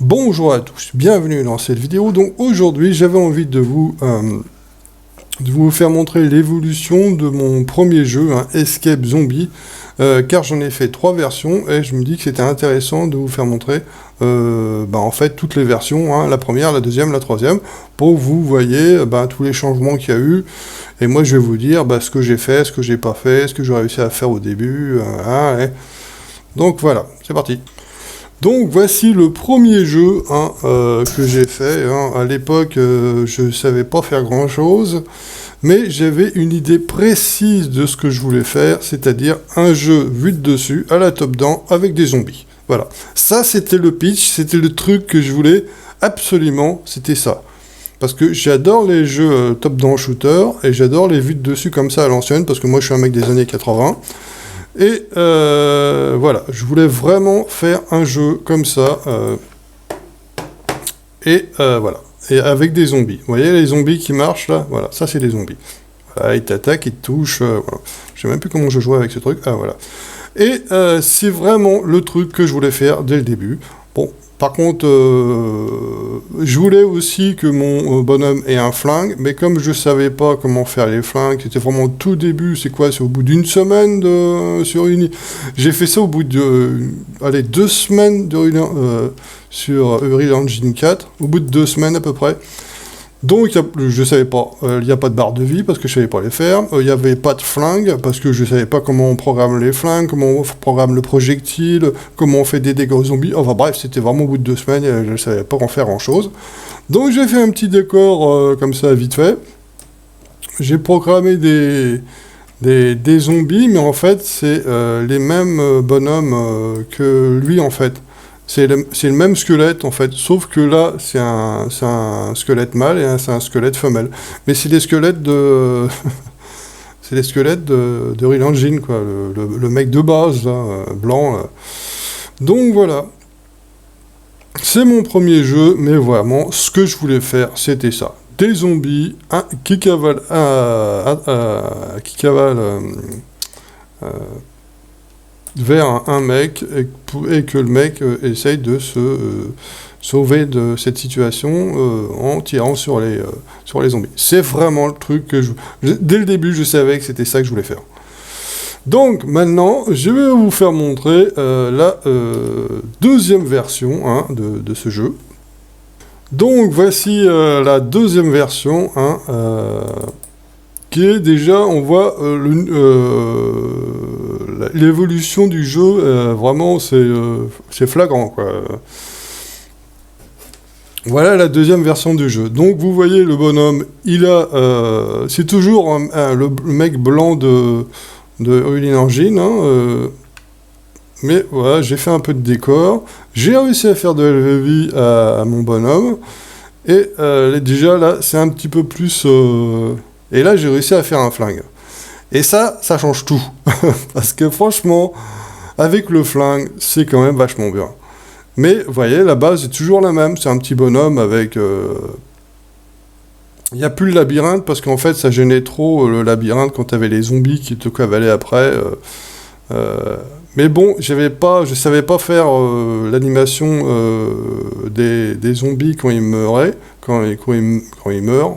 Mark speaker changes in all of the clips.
Speaker 1: Bonjour à tous, bienvenue dans cette vidéo. Donc aujourd'hui j'avais envie de vous faire montrer l'évolution de mon premier jeu, Escape Zombie, car j'en ai fait 3 versions et je me dis que c'était intéressant de vous faire montrer en fait toutes les versions, la première, la deuxième, la troisième, pour que vous voyez tous les changements qu'il y a eu. Et moi je vais vous dire ce que j'ai fait, ce que j'ai pas fait, ce que j'ai réussi à faire au début. Donc voilà, c'est parti. Donc voici le premier jeu que j'ai fait. À l'époque, je ne savais pas faire grand chose, mais j'avais une idée précise de ce que je voulais faire, c'est-à-dire un jeu vu de dessus, à la top-down, avec des zombies. Voilà. Ça, c'était le pitch, c'était le truc que je voulais absolument, c'était ça. Parce que j'adore les jeux top-down shooter, et j'adore les vues de dessus comme ça à l'ancienne, parce que moi je suis un mec des années 80. Et voilà, je voulais vraiment faire un jeu comme ça, voilà, et avec des zombies. Vous voyez les zombies qui marchent là, voilà, ça c'est des zombies. Voilà, ils t'attaquent, ils te touchent, voilà. Je sais même plus comment je jouais avec ce truc, voilà. Et c'est vraiment le truc que je voulais faire dès le début. Bon, par contre, je voulais aussi que mon bonhomme ait un flingue, mais comme je savais pas comment faire les flingues, c'était vraiment tout début, c'est au bout d'une semaine sur une... J'ai fait ça au bout de... 2 semaines sur Unreal Engine 4, au bout de 2 semaines à peu près. Donc, je savais pas, il n'y a pas de barre de vie parce que je savais pas les faire, il n'y avait pas de flingue parce que je savais pas comment on programme les flingues, comment on programme le projectile, comment on fait des dégâts aux zombies, enfin bref, c'était vraiment au bout de 2 semaines, je savais pas en faire grand chose. Donc j'ai fait un petit décor comme ça vite fait, j'ai programmé des zombies, mais en fait c'est les mêmes bonhommes que lui en fait. C'est le même squelette en fait, sauf que là c'est un squelette mâle et c'est un squelette femelle. Mais c'est les squelettes de... c'est les squelettes de Unreal Engine, quoi, le mec de base, là, blanc. Là. Donc voilà. C'est mon premier jeu, mais vraiment, ce que je voulais faire, c'était ça. Des zombies qui cavalent vers un mec et que le mec essaye de se sauver de cette situation en tirant sur les zombies. C'est vraiment le truc que dès le début, je savais que c'était ça que je voulais faire. Donc maintenant, je vais vous faire montrer la deuxième version de ce jeu. Donc voici la deuxième version qui est déjà, on voit l'évolution du jeu, vraiment c'est flagrant, quoi. Voilà la deuxième version du jeu. Donc vous voyez le bonhomme, il a, c'est toujours le mec blanc de Unreal Engine, mais voilà, j'ai fait un peu de décor, j'ai réussi à faire de LVV à mon bonhomme, et déjà là c'est un petit peu plus... Et là, j'ai réussi à faire un flingue. Et ça change tout. Parce que franchement, avec le flingue, c'est quand même vachement bien. Mais, vous voyez, la base est toujours la même. C'est un petit bonhomme avec... Il n'y a plus le labyrinthe, parce qu'en fait, ça gênait trop le labyrinthe quand tu avais les zombies qui te cavalaient après. Mais bon, je savais pas faire l'animation des zombies quand ils meuraient. Quand ils meurent.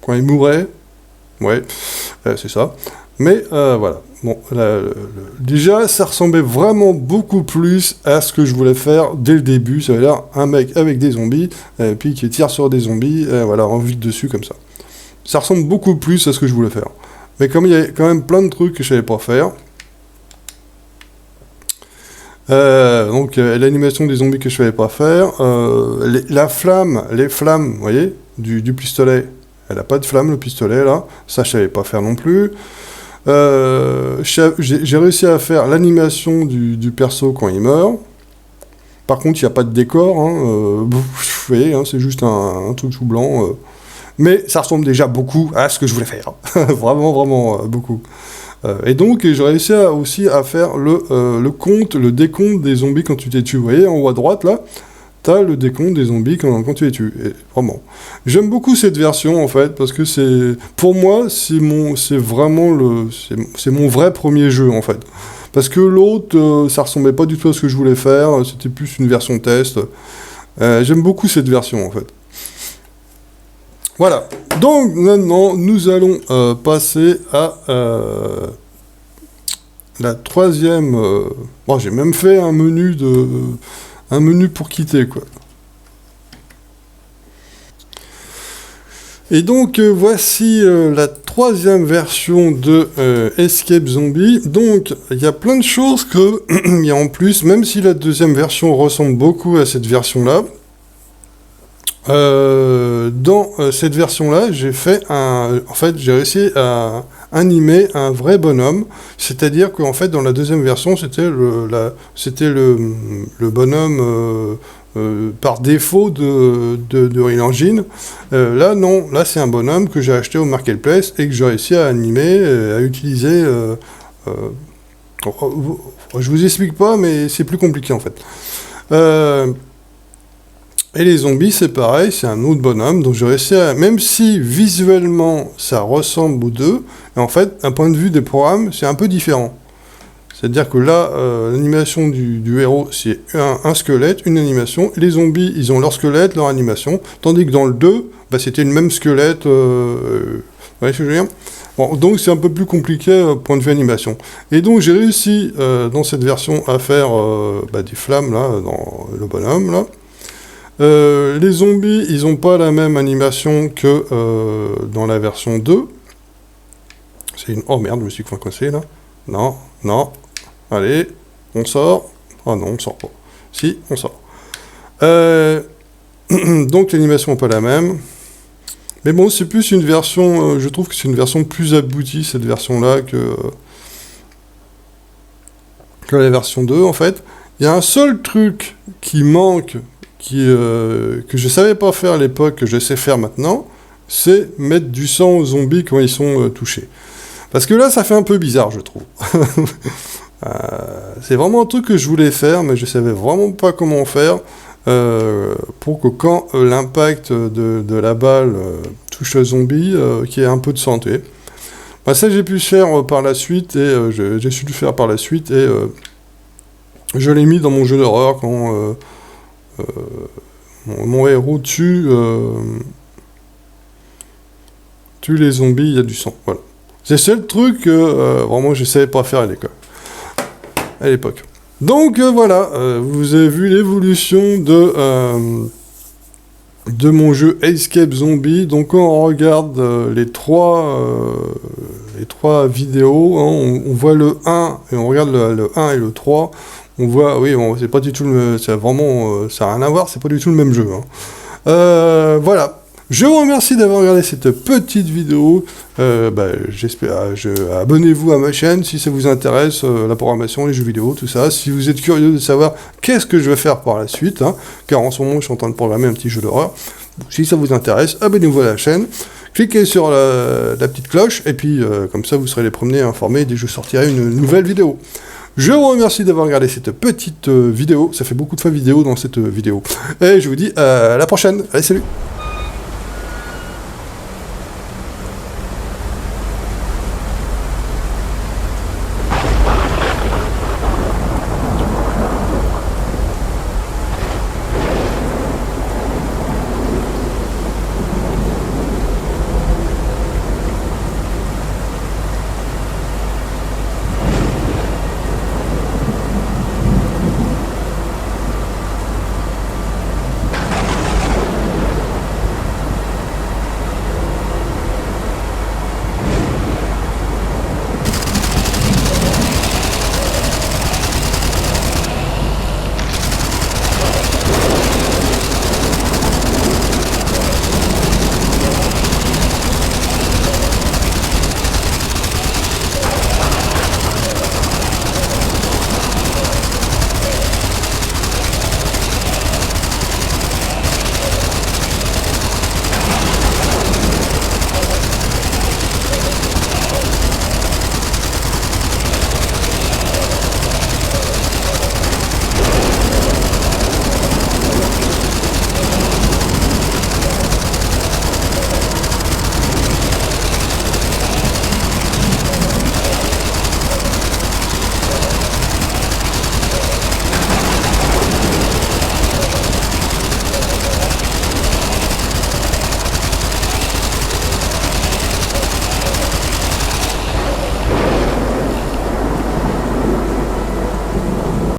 Speaker 1: Quand ils mouraient. Ouais, c'est ça. Mais voilà. Bon, déjà, ça ressemblait vraiment beaucoup plus à ce que je voulais faire dès le début. Ça veut dire un mec avec des zombies, puis qui tire sur des zombies, voilà, en vue de dessus comme ça. Ça ressemble beaucoup plus à ce que je voulais faire. Mais comme il y a quand même plein de trucs que je savais pas faire, donc l'animation des zombies que je savais pas faire, les flammes, vous voyez, du pistolet. Elle n'a pas de flamme, le pistolet, là. Ça, je savais pas faire non plus. J'ai réussi à faire l'animation du perso quand il meurt. Par contre, il n'y a pas de décor. Vous voyez, c'est juste un truc tout blanc. Mais ça ressemble déjà beaucoup à ce que je voulais faire. Vraiment, vraiment beaucoup. Et donc, j'ai réussi aussi à faire le décompte des zombies quand tu t'es tué. Vous voyez, en haut à droite, là, t'as le décompte des zombies quand tu les tues. Et vraiment. J'aime beaucoup cette version, en fait, parce que pour moi, c'est vraiment mon vrai premier jeu, en fait. Parce que l'autre, ça ressemblait pas du tout à ce que je voulais faire, c'était plus une version test. J'aime beaucoup cette version, en fait. Voilà. Donc, maintenant, nous allons passer à la troisième... Bon, j'ai même fait un menu pour quitter, quoi. Et donc, voici la troisième version de Escape Zombie. Donc, il y a plein de choses qu'il y a en plus, même si la deuxième version ressemble beaucoup à cette version-là. Dans cette version-là, j'ai réussi à animer un vrai bonhomme. C'est-à-dire qu'en fait, dans la deuxième version, c'était le bonhomme... par défaut de Real Engine. Là, non. Là, c'est un bonhomme que j'ai acheté au Marketplace et que j'ai réussi à animer, à utiliser... je vous explique pas, mais c'est plus compliqué, en fait. Et les zombies, c'est pareil, c'est un autre bonhomme, donc j'ai réussi à... Même si, visuellement, ça ressemble aux deux, en fait, d'un point de vue des programmes, c'est un peu différent. C'est-à-dire que là, l'animation du héros, c'est un squelette, une animation. Les zombies, ils ont leur squelette, leur animation. Tandis que dans le 2, bah, c'était le même squelette. Vous voyez ce que je veux dire ? Bon, donc c'est un peu plus compliqué point de vue animation. Et donc j'ai réussi, dans cette version, à faire des flammes, là, dans le bonhomme, là. Les zombies, ils n'ont pas la même animation que dans la version 2. Oh merde, je me suis coincé, là. Non, non. Allez, on sort. Ah non, on sort pas. Si, on sort. Donc l'animation n'est pas la même. Mais bon, c'est plus une version... je trouve que c'est une version plus aboutie, cette version-là, que la version 2, en fait. Il y a un seul truc qui manque, que je savais pas faire à l'époque, que je sais faire maintenant, c'est mettre du sang aux zombies quand ils sont touchés. Parce que là, ça fait un peu bizarre, je trouve. C'est vraiment un truc que je voulais faire, mais je savais vraiment pas comment faire pour que quand l'impact de la balle touche le zombie, qu'il y ait un peu de santé. Bah, ça, j'ai pu le faire par la suite, et j'ai su le faire par la suite, et je l'ai mis dans mon jeu d'horreur quand mon héros tue les zombies, il y a du sang. Voilà. C'est le seul truc que vraiment je savais pas faire à l'époque. Donc voilà, vous avez vu l'évolution de mon jeu Escape Zombie. Donc quand on regarde les trois vidéos, hein, on voit le 1 et on regarde le 1 et le 3. On voit, oui, bon, c'est pas du tout ça n'a rien à voir, c'est pas du tout le même jeu. Hein. Voilà. Je vous remercie d'avoir regardé cette petite vidéo. Abonnez-vous à ma chaîne si ça vous intéresse, la programmation, les jeux vidéo, tout ça. Si vous êtes curieux de savoir qu'est-ce que je vais faire par la suite, hein, car en ce moment je suis en train de programmer un petit jeu d'horreur. Si ça vous intéresse, abonnez-vous à la chaîne. Cliquez sur la petite cloche, et puis comme ça vous serez les premiers informés dès que je sortirai une nouvelle vidéo. Je vous remercie d'avoir regardé cette petite vidéo. Ça fait beaucoup de fois vidéo dans cette vidéo. Et je vous dis à la prochaine. Allez, salut!